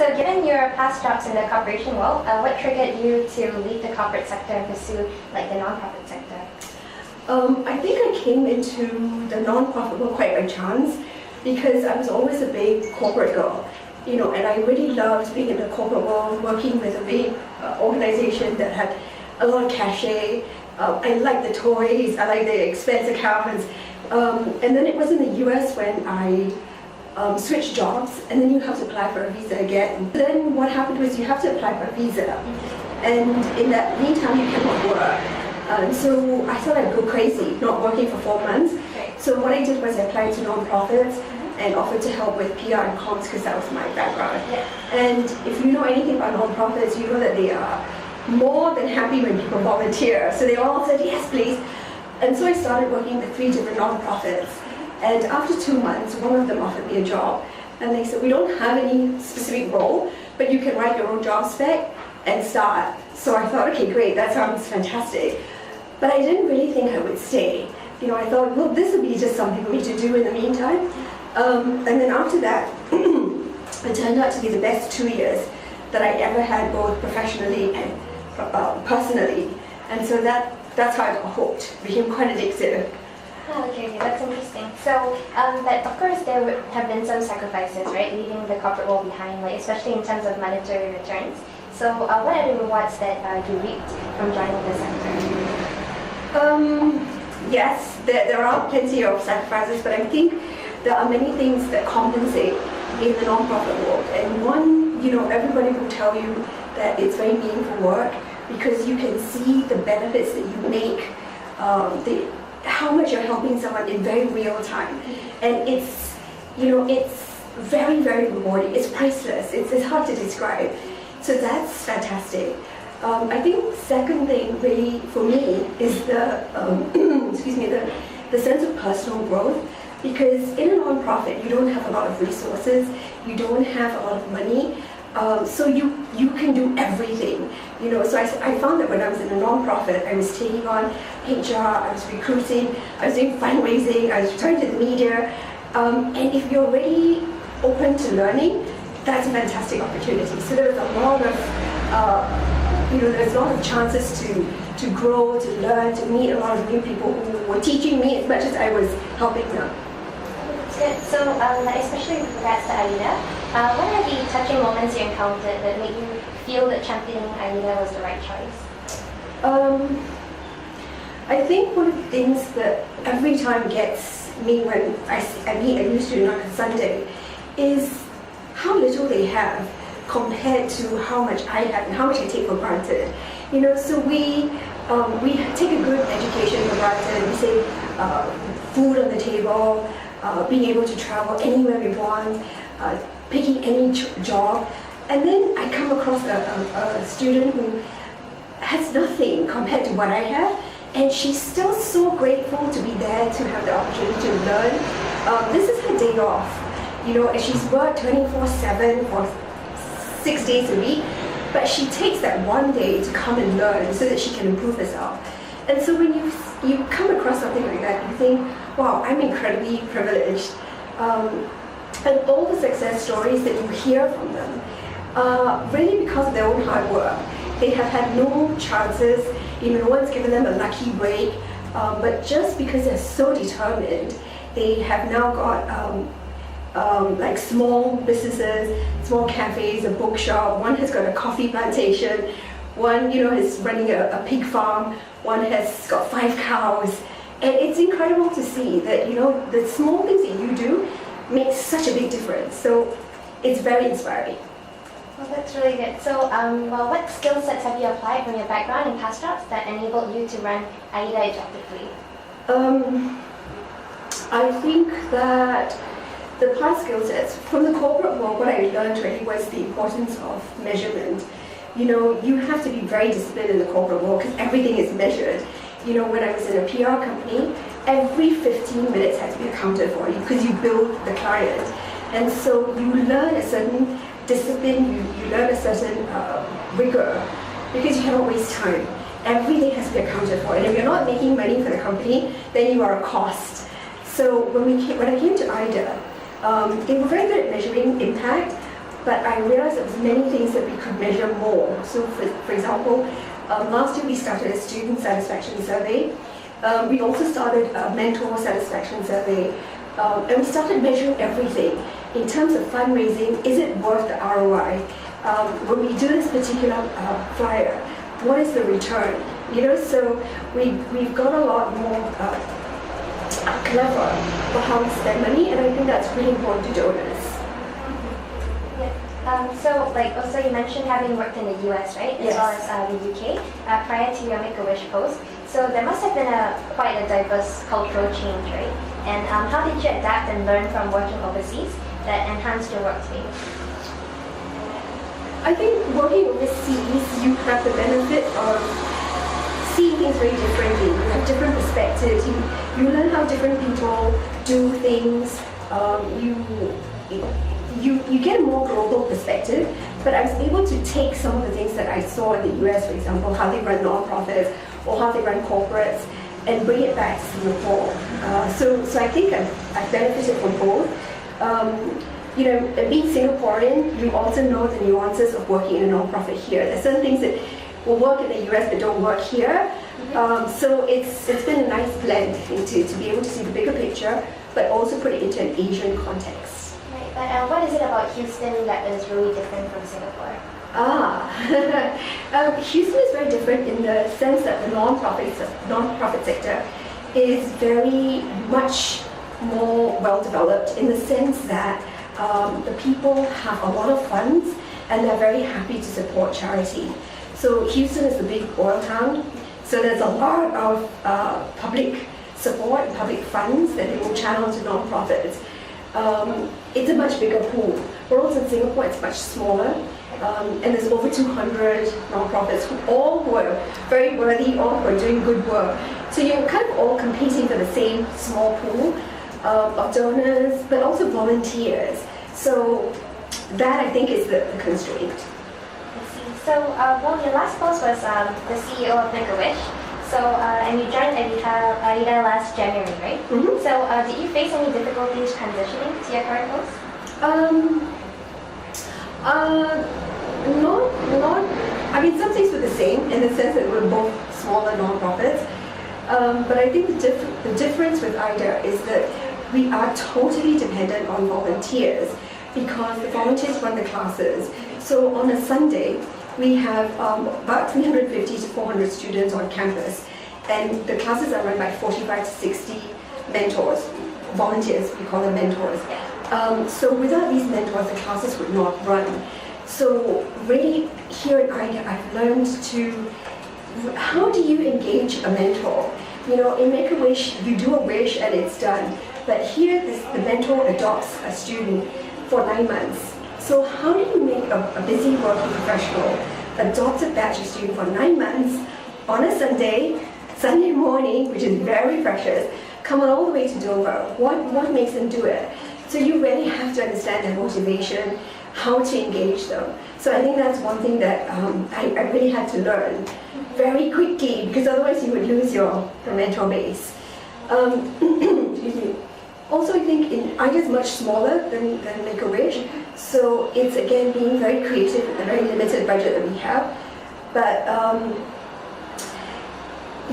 So given your past jobs in the corporation world, what triggered you to leave the corporate sector and pursue like the non-profit sector? I think I came into the non-profit world quite by chance because I was always a big corporate girl, and I really loved being in the corporate world, working with a big organization that had a lot of cachet. I liked the toys, I liked the expense accounts, and then it was in the US when I switched jobs, and then you have to apply for a visa again. Then what happened was you have to apply for a visa, and in that meantime you cannot work. So I thought I'd go crazy, not working for 4 months. So what I did was I applied to non-profits and offered to help with PR and comms because that was my background. And if you know anything about non-profits, you know that they are more than happy when people volunteer. So they all said, yes, please. And so I started working with 3 different non-profits. And after 2 months, one of them offered me a job. And they said, we don't have any specific role, but you can write your own job spec and start. So I thought, okay, great, that sounds fantastic. But I didn't really think I would stay. I thought, well, this would be just something for me to do in the meantime. And then after that, it turned out to be the best 2 years that I ever had, both professionally and personally. And so that's how I got hooked, became quite addictive. Oh, okay, that's interesting. So, but of course there would have been some sacrifices, right? Leaving the corporate world behind, like especially in terms of monetary returns. So, what are the rewards that you reaped from joining the sector? Yes, there are plenty of sacrifices, but I think there are many things that compensate in the non-profit world. And one, everybody will tell you that it's very meaningful work because you can see the benefits that you make, how much you're helping someone in very real time. And it's very, very rewarding. It's priceless. It's hard to describe. So that's fantastic. I think second thing really for me is the the sense of personal growth, because in a non-profit you don't have a lot of resources, you don't have a lot of money, so you can do everything. So I found that when I was in a non-profit, I was taking on HR, I was recruiting, I was doing fundraising, I was returning to the media, and if you're really open to learning, that's a fantastic opportunity. So there's a lot of there's a lot of chances to grow, to learn, to meet a lot of new people who were teaching me as much as I was helping them. That's good. So, especially with regards to AIDA, what are the touching moments you encountered that made you feel that championing AIDA was the right choice? I think one of the things that every time gets me when I meet a new student on a Sunday is how little they have compared to how much I have and how much I take for granted. So we take a good education for granted. We say food on the table, being able to travel anywhere we want, picking any job. And then I come across a student who has nothing compared to what I have, and she's still so grateful to be there, to have the opportunity to learn. This is her day off, and she's worked 24/7 for 6 days a week, but she takes that one day to come and learn so that she can improve herself. And so when you come across something like that, you think, wow, I'm incredibly privileged. And all the success stories that you hear from them are really because of their own hard work. They have had no chances, no one's given them a lucky break, but just because they're so determined, they have now got like small businesses, small cafes, a bookshop. One has got a coffee plantation. One, is running a pig farm. One has got 5 cows. And it's incredible to see that, the small things that you do make such a big difference. So it's very inspiring. Well, that's really good. So, what skill sets have you applied from your background and past jobs that enabled you to run AIDA effectively? I think that the past skill sets from the corporate world, what I learned really was the importance of measurement. You have to be very disciplined in the corporate world because everything is measured. When I was in a PR company, every 15 minutes had to be accounted for because you build the client. And so you learn a certain discipline, you learn a certain rigor because you cannot waste time. Everything has to be accounted for. And if you're not making money for the company, then you are a cost. So when I came to AIDA, they were very good at measuring impact, but I realized there was many things that we could measure more. So for example, last year we started a student satisfaction survey. We also started a mentor satisfaction survey. And we started measuring everything. In terms of fundraising, is it worth the ROI? When we do this particular flyer, what is the return? So we've got a lot more clever for how we spend money, and I think that's really important to donors. So, also you mentioned having worked in the US, right? As Yes. well as the UK, prior to your Make-A-Wish post. So there must have been quite a diverse cultural change, right? And how did you adapt and learn from working overseas that enhanced your work today? I think working overseas, you have the benefit of seeing things very differently. You have different perspectives. You learn how different people do things. You get a more global perspective. But I was able to take some of the things that I saw in the US, for example, how they run non-profits or how they run corporates, and bring it back to Singapore. So I think I've benefited from both. Being Singaporean, you also know the nuances of working in a non-profit here. There's certain things that will work in the US but don't work here. So it's been a nice blend to be able to see the bigger picture, but also put it into an Asian context. Right, but what is it about Houston that is really different from Singapore? Houston is very different in the sense that the non-profit sector is very much more well-developed in the sense that the people have a lot of funds and they're very happy to support charity. So Houston is a big oil town, so there's a lot of public support, public funds that they will channel to non-profits. It's a much bigger pool. Whereas in Singapore, it's much smaller. And there's over 200 non-profits who are very worthy, all who are doing good work. So you're kind of all competing for the same small pool of donors, but also volunteers. So that I think is the constraint. I see. So, your last post was the CEO of Make-A-Wish. So, and you joined AIDA last January, right? Mm-hmm. So, did you face any difficulties transitioning to your current post? Some things were the same in the sense that we're both smaller non-profits. But I think the difference with AIDA is that we are totally dependent on volunteers because the volunteers run the classes. So on a Sunday, we have about 350 to 400 students on campus, and the classes are run by 45 to 60 mentors, volunteers, we call them mentors. So without these mentors, the classes would not run. So really, here at AIDA, I've learned how do you engage a mentor? In Make-A-Wish, you do a wish and it's done. But here, the mentor adopts a student for 9 months. So how do you make a busy working professional adopt a batch of students for 9 months on a Sunday morning, which is very precious, come all the way to Dover? What makes them do it? So you really have to understand their motivation, how to engage them. So I think that's one thing that I really had to learn very quickly, because otherwise you would lose your mentor base. Excuse me. Also, I think AIDA is much smaller than Make-A-Wish, so it's again being very creative with the very limited budget that we have. But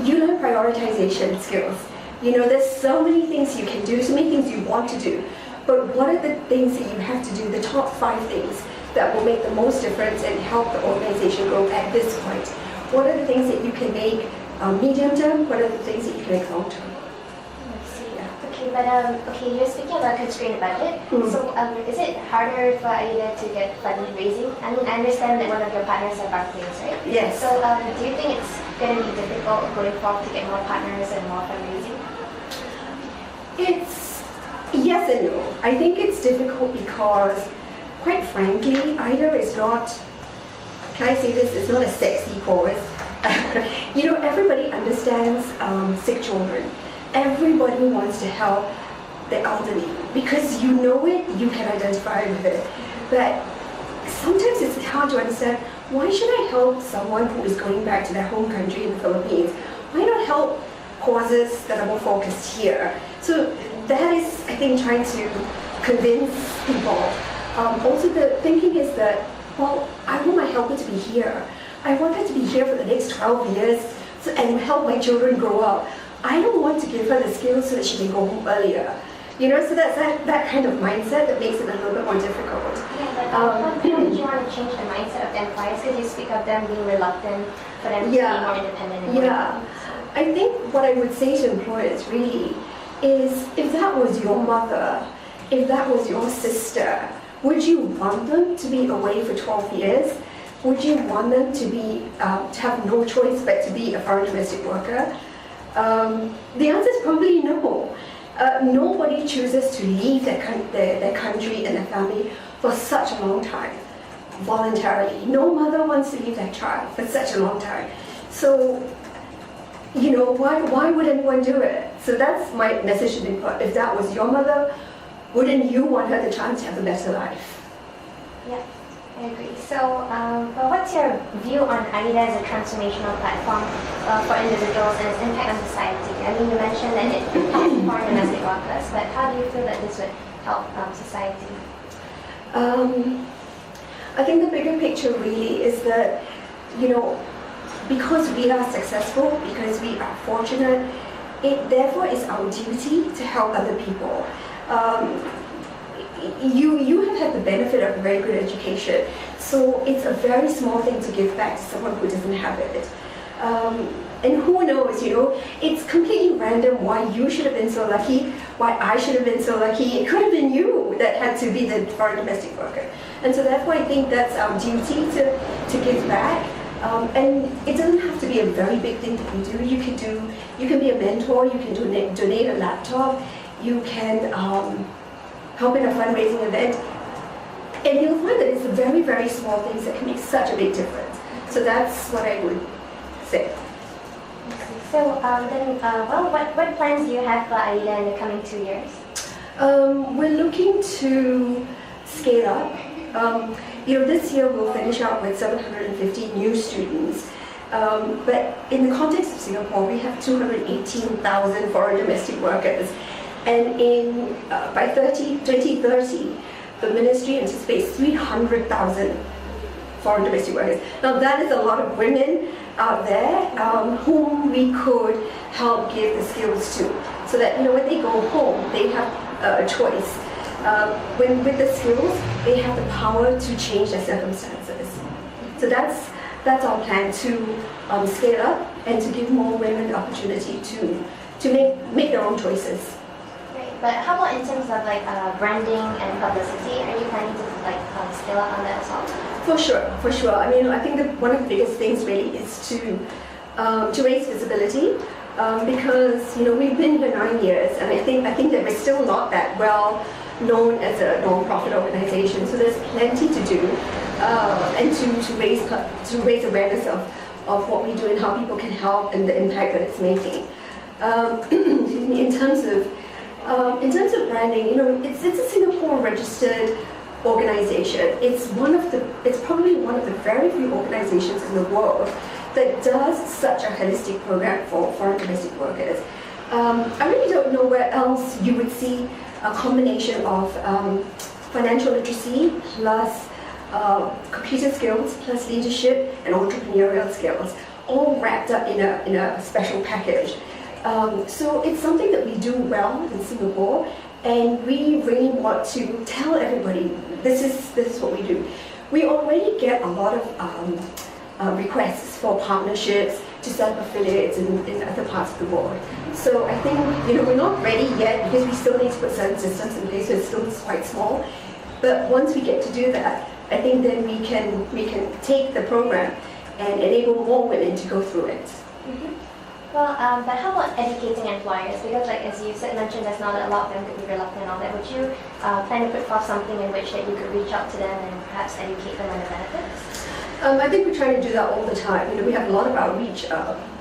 you learn prioritization skills. There's so many things you can do, so many things you want to do. But what are the things that you have to do, the top 5 things that will make the most difference and help the organization grow at this point? What are the things that you can make medium term? What are the things that you can make long term? I see. Okay, but you're speaking about constrained budget. So is it harder for AIDA to get fundraising? I mean, I understand that one of your partners are Barclays, right? Yes. So do you think it's going to be difficult going forward to get more partners and more fundraising? It's yes and no. I think it's difficult because, quite frankly, AIDA is not, can I say this, it's not a sexy cause. Everybody understands sick children. Everybody wants to help the elderly because you know it, you can identify with it. But sometimes it's hard to understand, why should I help someone who is going back to their home country in the Philippines? Why not help causes that are more focused here? So that is, I think, trying to convince people Also, the thinking is that, well, I want my helper to be here. I want her to be here for the next 12 years and help my children grow up. I don't want to give her the skills so that she can go home earlier. So that's that kind of mindset that makes it a little bit more difficult. Yeah, but how would you want to change the mindset of the employers? Because you speak of them being reluctant for them to be more independent. Yeah. I think what I would say to employers really is, if that was your mother, if that was your sister, would you want them to be away for 12 years? Would you want them to be to have no choice but to be a foreign domestic worker? The answer is probably no. Nobody chooses to leave their country and their family for such a long time, voluntarily. No mother wants to leave their child for such a long time. So, why would anyone do it? So that's my message to them. If that was your mother, wouldn't you want her the chance to have a better life? Yeah, I agree. So, what's your view on AIDA as a transformational platform for individuals and its impact on society? I mean, you mentioned that it helps foreign domestic workers, but how do you feel that this would help society? I think the bigger picture really is that, because we are successful, because we are fortunate, it therefore is our duty to help other people. You have had the benefit of a very good education, so it's a very small thing to give back to someone who doesn't have it. And who knows, it's completely random why you should have been so lucky, why I should have been so lucky. It could have been you that had to be the foreign domestic worker. And so therefore I think that's our duty to give back. And it doesn't have to be a very big thing that you do. You can be a mentor, you can donate a laptop, you can help in a fundraising event. And you'll find that it's the very, very small things that can make such a big difference. So that's what I would say. So what plans do you have for AIDA in the coming 2 years? We're looking to scale up. This year we'll finish out with 750 new students. But in the context of Singapore, we have 218,000 foreign domestic workers. And by 2030, the ministry anticipates 300,000 foreign domestic workers. Now that is a lot of women out there whom we could help give the skills to, so that when they go home, they have a choice. With the skills, they have the power to change their circumstances. So that's our plan, to scale up and to give more women the opportunity to make their own choices. Great. But how about in terms of branding and publicity? Are you planning to scale up on that as well? For sure. I mean, I think that one of the biggest things really is to raise visibility, because we've been here 9 years, and I think that we're still not that well known as a non-profit organization. So there's plenty to do, and to raise awareness of what we do and how people can help and the impact that it's making. In terms of branding, it's a Singapore registered organization. It's probably one of the very few organizations in the world that does such a holistic program for foreign domestic workers. I really don't know where else you would see a combination of financial literacy plus computer skills plus leadership and entrepreneurial skills, all wrapped up in a special package. So it's something that we do well in Singapore, and we really want to tell everybody this is what we do. We already get a lot of requests for partnerships to set up affiliates in other parts of the world. So I think we're not ready yet, because we still need to put certain systems in place, so it's still quite small. But once we get to do that, I think then we can take the program and enable more women to go through it. Mm-hmm. Well, but how about educating employers? Because as you mentioned, there's not a lot of them could be reluctant and all that. Would you plan to put forth something in which that you could reach out to them and perhaps educate them on the benefits? I think we're trying to do that all the time. We have a lot of outreach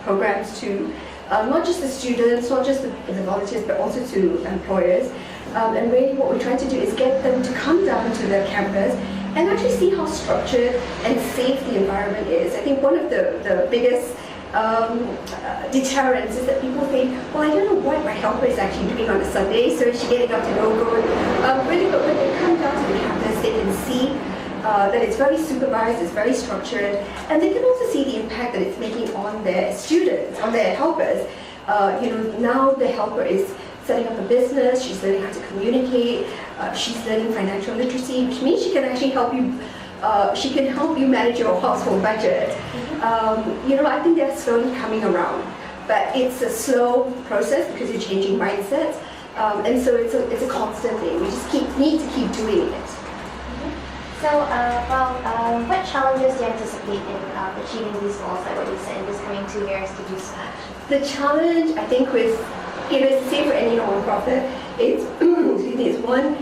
programs to not just the students, not just the volunteers, but also to employers. And really what we're trying to do is get them to come down to the campus and actually see how structured and safe the environment is. I think one of the biggest deterrents is that people think, well, I don't know what my helper is actually doing on a Sunday, so is she getting up to no good? Really, but when they come down to the campus, they can see that it's very supervised, it's very structured, and they can also see the impact that it's making on their students, on their helpers. Now the helper is setting up a business, she's learning how to communicate, she's learning financial literacy, which means she can actually help you. She can help you manage your household budget. I think they're slowly coming around, but it's a slow process because you're changing mindsets, and so it's a constant thing. We just need to keep doing it. So, what challenges do you anticipate in achieving these goals, like what you said, in this coming 2 years to do so? The challenge, I think, with it's the same for any non-profit. It's it's one,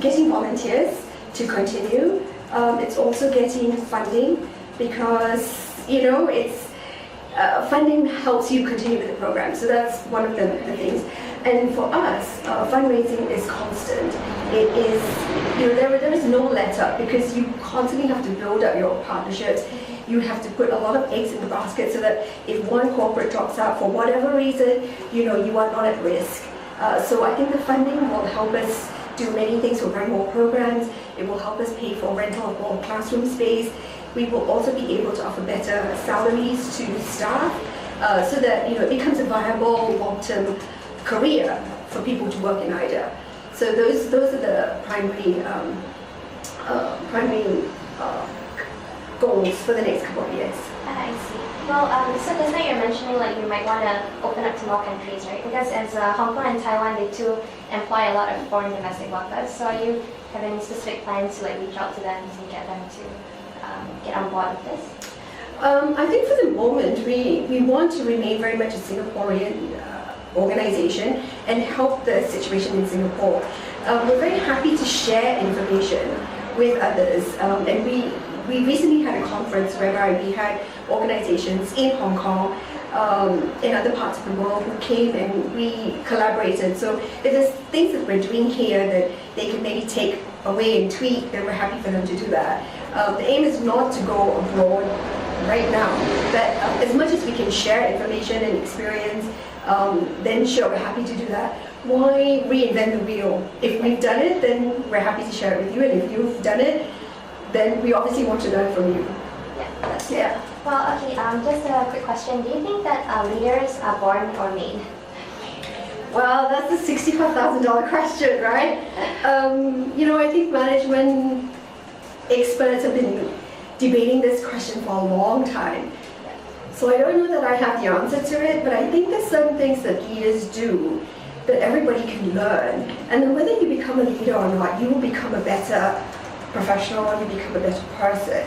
getting volunteers to continue. It's also getting funding because it's funding helps you continue with the program. So that's one of the things. And for us, fundraising is constant. It is, there is no let up because you constantly have to build up your partnerships. You have to put a lot of eggs in the basket so that if one corporate drops out for whatever reason, you are not at risk. So I think the funding will help us do many things. We'll run more programs. It will help us pay for rental of more classroom space. We will also be able to offer better salaries to staff so that it becomes a viable long-term career for people to work in IDA. So those are the primary goals for the next couple of years. I see. Well, so just now you're mentioning like you might want to open up to more countries, right? Because as Hong Kong and Taiwan, they too employ a lot of foreign domestic workers. So are you have any specific plans to like reach out to them and get them to get on board with this? I think for the moment we want to remain very much a Singaporean organization and help the situation in Singapore. We're very happy to share information with others, and we recently had a conference whereby we had organizations in Hong Kong, in other parts of the world who came and we collaborated. So if there's things that we're doing here that they can maybe take away and tweak, then we're happy for them to do that. The aim is not to go abroad right now, but as much as we can share information and experience, then sure, we're happy to do that. Why reinvent the wheel? If we've done it, then we're happy to share it with you, and if you've done it, then we obviously want to learn from you. Yeah. Well, okay, just a quick question. Do you think that leaders are born or made? Well, that's a $65,000 question, right? I think management experts have been debating this question for a long time. So I don't know that I have the answer to it, but I think there's some things that leaders do that everybody can learn. And then whether you become a leader or not, you will become a better professional and you become a better person.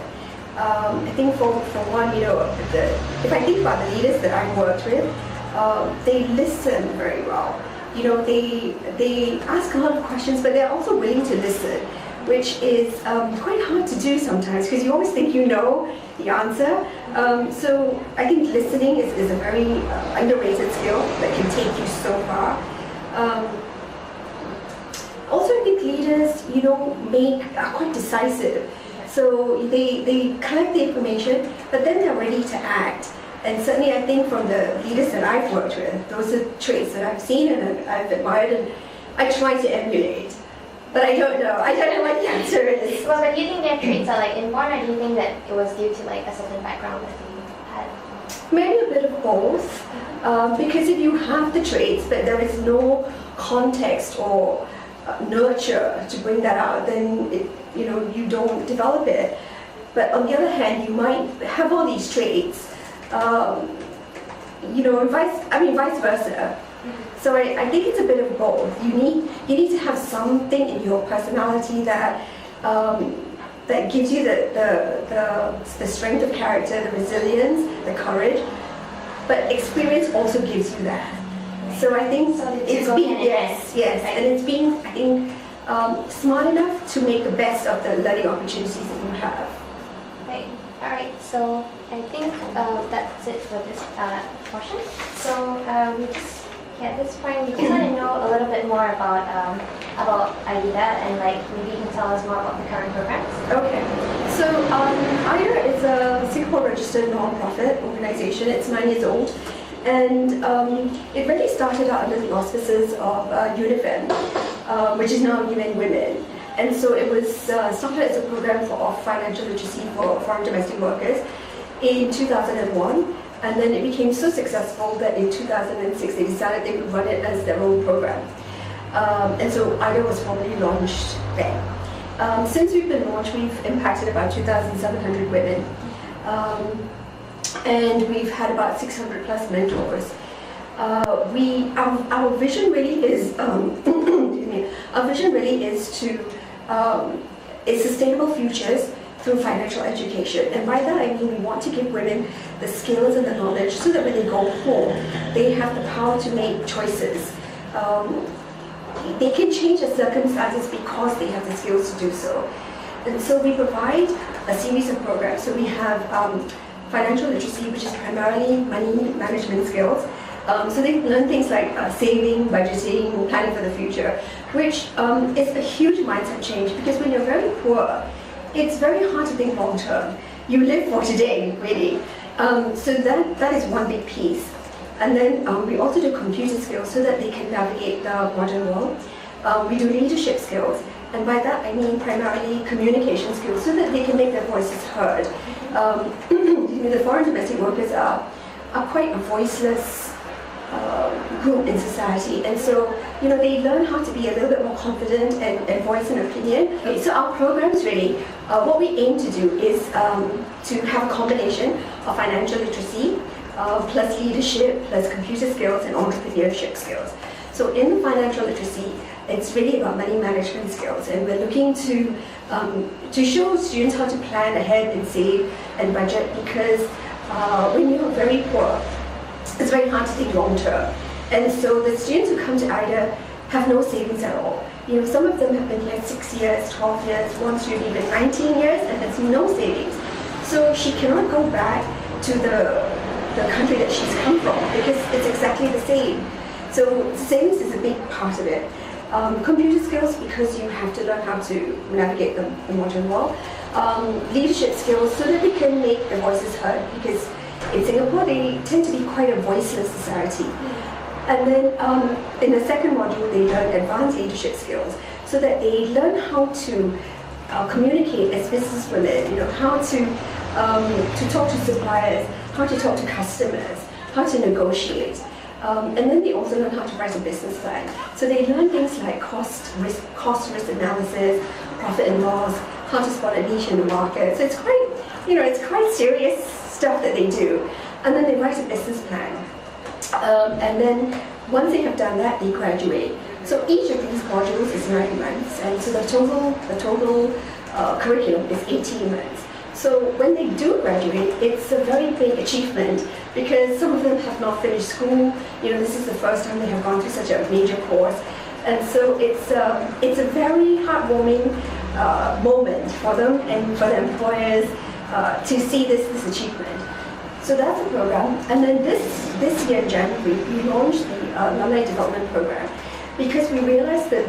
I think for one, if I think about the leaders that I've worked with, they listen very well. They ask a lot of questions, but they're also willing to listen, which is quite hard to do sometimes because you always think you know the answer. So I think listening is a very underrated skill that can take you so far. Also, I think leaders, are quite decisive. So they collect the information, but then they're ready to act. And certainly I think from the leaders that I've worked with, those are traits that I've seen and I've admired and I try to emulate. But I don't know what the answer is. Well, but do you think their traits are like inborn, or do you think that it was due to like a certain background that you had? Maybe a bit of both. Because if you have the traits, but there is no context or nurture to bring that out, then you don't develop it. But on the other hand, you might have all these traits, vice versa. So I think it's a bit of both. You need to have something in your personality that gives you the strength of character, the resilience, the courage. But experience also gives you that. So I think it's been and it's been I think smart enough to make the best of the learning opportunities that you have. Right. All right. So I think that's it for this portion. So at this point, we just want to know a little bit more about AIDA and maybe you can tell us more about the current programs. Okay. So AIDA is a Singapore registered non-profit organization. It's 9 years old. And it really started out under the auspices of UNIFEM, which is now UN Women. And so it was started as a program for financial literacy for foreign domestic workers in 2001. And then it became so successful that in 2006 they decided they would run it as their own program. And so IDA was formally launched then. Since we've been launched, we've impacted about 2,700 women. And we've had about 600 plus mentors. Our vision really is is sustainable futures through financial education. And by that I mean we want to give women the skills and the knowledge so that when they go home, they have the power to make choices. They can change their circumstances because they have the skills to do so. And so we provide a series of programs. So we have financial literacy, which is primarily money management skills. So they learn things like saving, budgeting, planning for the future, which is a huge mindset change because when you're very poor, it's very hard to think long term. You live for today, really. So that is one big piece. And then we also do computer skills so that they can navigate the modern world. We do leadership skills, and by that I mean primarily communication skills so that they can make their voices heard. The foreign domestic workers are quite a voiceless group in society, and so they learn how to be a little bit more confident and voice an opinion. Okay, so our programs really, what we aim to do is to have a combination of financial literacy plus leadership plus computer skills and entrepreneurship skills. So in the financial literacy, it's really about money management skills, and we're looking to show students how to plan ahead and save and budget because when you're very poor, it's very hard to think long term. And so the students who come to IDA have no savings at all. Some of them have been here 6 years, 12 years, one student even 19 years and has no savings. So she cannot go back to the country that she's come from because it's exactly the same. So savings is a big part of it. Computer skills because you have to learn how to navigate the modern world. Leadership skills so that they can make their voices heard because in Singapore they tend to be quite a voiceless society. And then in the second module they learn advanced leadership skills so that they learn how to communicate as business women, how to talk to suppliers, how to talk to customers, how to negotiate. And then they also learn how to write a business plan. So they learn things like cost risk analysis, profit and loss, how to spot a niche in the market. So it's quite serious stuff that they do. And then they write a business plan. And then once they have done that, they graduate. So each of these modules is 9 months, and so the total curriculum is 18 months. So when they do graduate, it's a very big achievement because some of them have not finished school. This is the first time they have gone through such a major course, and so it's a very heartwarming moment for them and for the employers to see this achievement. So that's the program. And then this year in January, we launched the Alumni Development Program because we realized that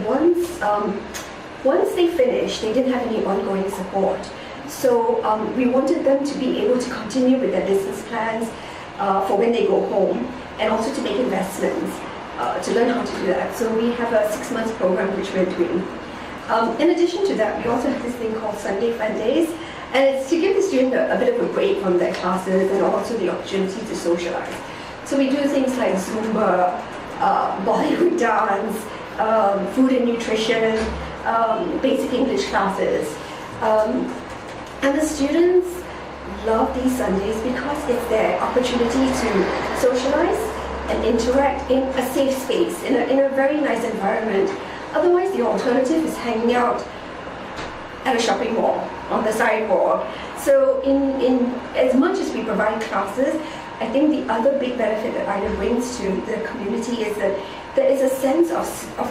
once they finished, they didn't have any ongoing support. So we wanted them to be able to continue with their business plans for when they go home and also to make investments to learn how to do that. So we have a 6-month program which we're doing. In addition to that, we also have this thing called Sunday Fun Days, and it's to give the student a bit of a break from their classes and also the opportunity to socialize. So we do things like Zumba, Bollywood dance, food and nutrition, basic English classes. And the students love these Sundays because it's their opportunity to socialize and interact in a safe space, in a very nice environment. Otherwise, the alternative is hanging out at a shopping mall on the sidewalk. So in as much as we provide classes, I think the other big benefit that IDA brings to the community is that there is a sense of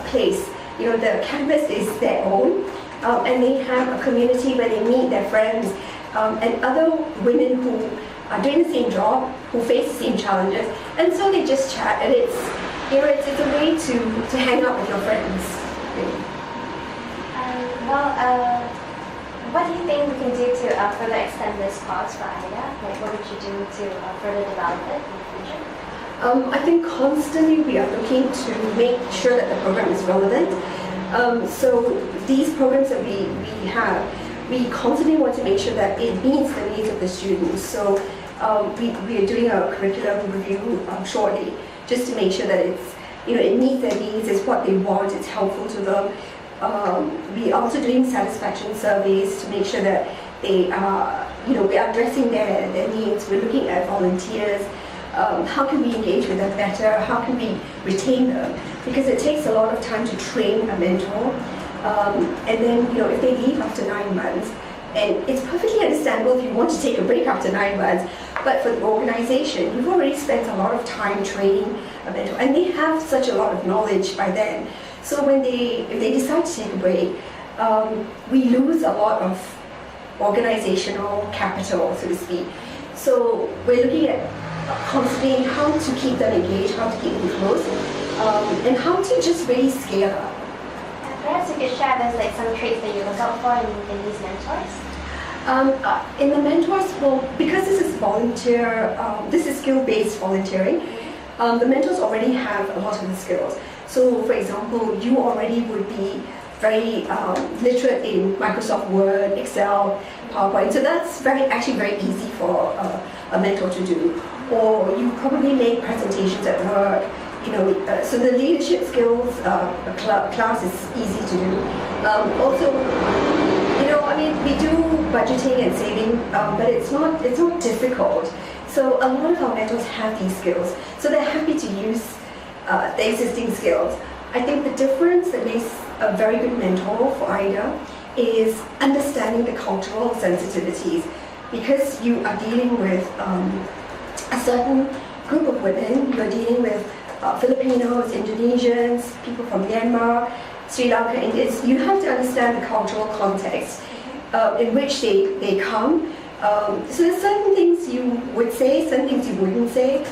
place. The campus is their own, and they have a community where they meet their friends and other women who are doing the same job, who face the same challenges, and so they just chat, and it's a way to hang out with your friends. Really. What do you think we can do to further extend this course for IDA? Like, what would you do to further develop it in the future? I think constantly we are looking to make sure that the program is relevant. So these programs that we have, we constantly want to make sure that it meets the needs of the students. So we are doing a curriculum review shortly, just to make sure that it meets their needs, it's what they want, it's helpful to them. We are also doing satisfaction surveys to make sure that they are, we're addressing their needs. We're looking at volunteers. How can we engage with them better? How can we retain them? Because it takes a lot of time to train a mentor. And then, if they leave after 9 months, and it's perfectly understandable if you want to take a break after 9 months, but for the organization, you've already spent a lot of time training a mentor, and they have such a lot of knowledge by then. So if they decide to take a break, we lose a lot of organizational capital, so to speak. So we're looking at constantly how to keep them engaged, how to keep them close, and how to just really scale up. Perhaps you could share with us some traits that you look out for in these mentors. In the mentors, well, because this is volunteer, this is skill-based volunteering, the mentors already have a lot of the skills. So, for example, you already would be very literate in Microsoft Word, Excel, PowerPoint. So that's actually very easy for a mentor to do. Or you probably make presentations at work. So the leadership skills class is easy to do. Also, we do budgeting and saving, but it's not difficult. So a lot of our mentors have these skills, so they're happy to use the existing skills. I think the difference that makes a very good mentor for Ida is understanding the cultural sensitivities, because you are dealing with a certain group of women. You're dealing with Filipinos, Indonesians, people from Myanmar, Sri Lanka, Indians. You have to understand the cultural context in which they come. So there's certain things you would say, certain things you wouldn't say,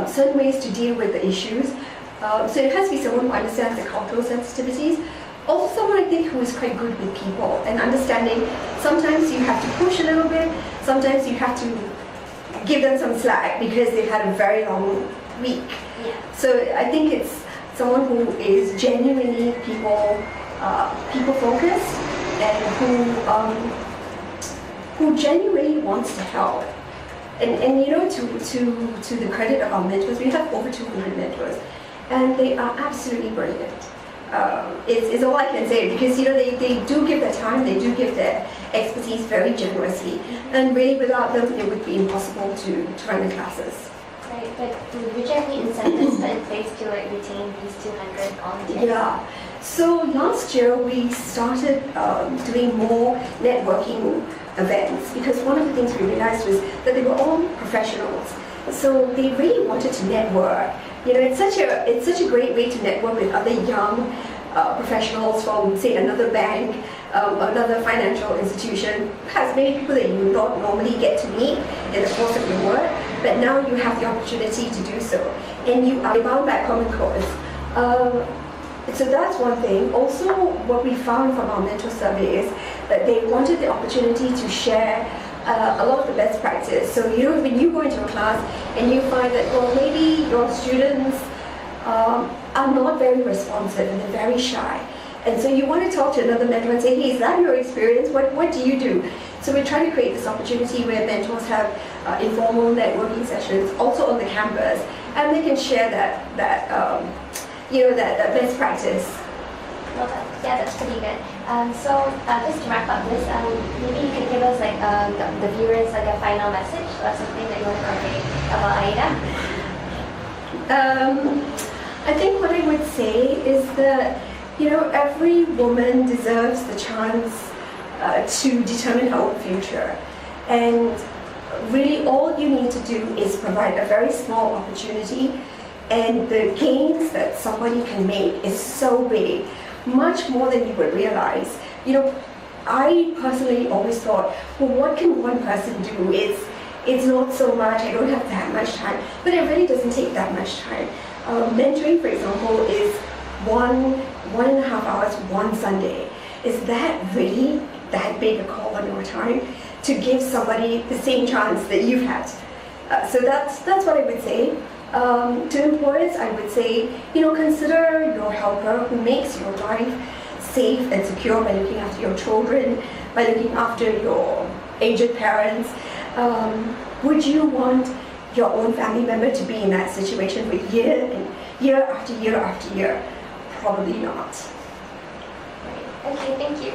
certain ways to deal with the issues. So it has to be someone who understands the cultural sensitivities. Also someone, I think, who is quite good with people and understanding sometimes you have to push a little bit, sometimes you have to give them some slack because they've had a very long week. Yeah. So I think it's someone who is genuinely people focused and who genuinely wants to help. And to the credit of our mentors, we have over 200 mentors, and they are absolutely brilliant. Is all I can say, because they do give their time, they do give their expertise very generously, and really without them it would be impossible to run the classes. Right, but would you have any incentives put in place to retain these 200 volunteers? Yeah. So last year we started doing more networking events, because one of the things we realized was that they were all professionals, so they really wanted to network. It's such a great way to network with other young professionals from, say, another bank, another financial institution. Perhaps many people that you would not normally get to meet in the course of your work, but now you have the opportunity to do so, and you are bound by a common cause. So that's one thing. Also, what we found from our mentor survey is that they wanted the opportunity to share a lot of the best practice. So when you go into a class and you find that, well, maybe your students are not very responsive and they're very shy, and so you want to talk to another mentor and say, hey, is that your experience? What do you do? So we're trying to create this opportunity where mentors have informal networking sessions also on the campus, and they can share that best practice. Well, that's pretty good. So just to wrap up this, maybe you could give us the viewers a final message or something that you want to convey about AIDA. I think what I would say is that every woman deserves the chance to determine her own future, and really all you need to do is provide a very small opportunity, and the gains that somebody can make is so big, much more than you would realize. I personally always thought, well, what can one person do? It's not so much, I don't have that much time, but it really doesn't take that much time. Mentoring, for example, is 1.5 hours one Sunday. Is that really that big a call on your time to give somebody the same chance that you've had? So that's what I would say. To employers, I would say, consider your helper who makes your life safe and secure by looking after your children, by looking after your aged parents. Would you want your own family member to be in that situation for year after year after year? Probably not. Okay, thank you.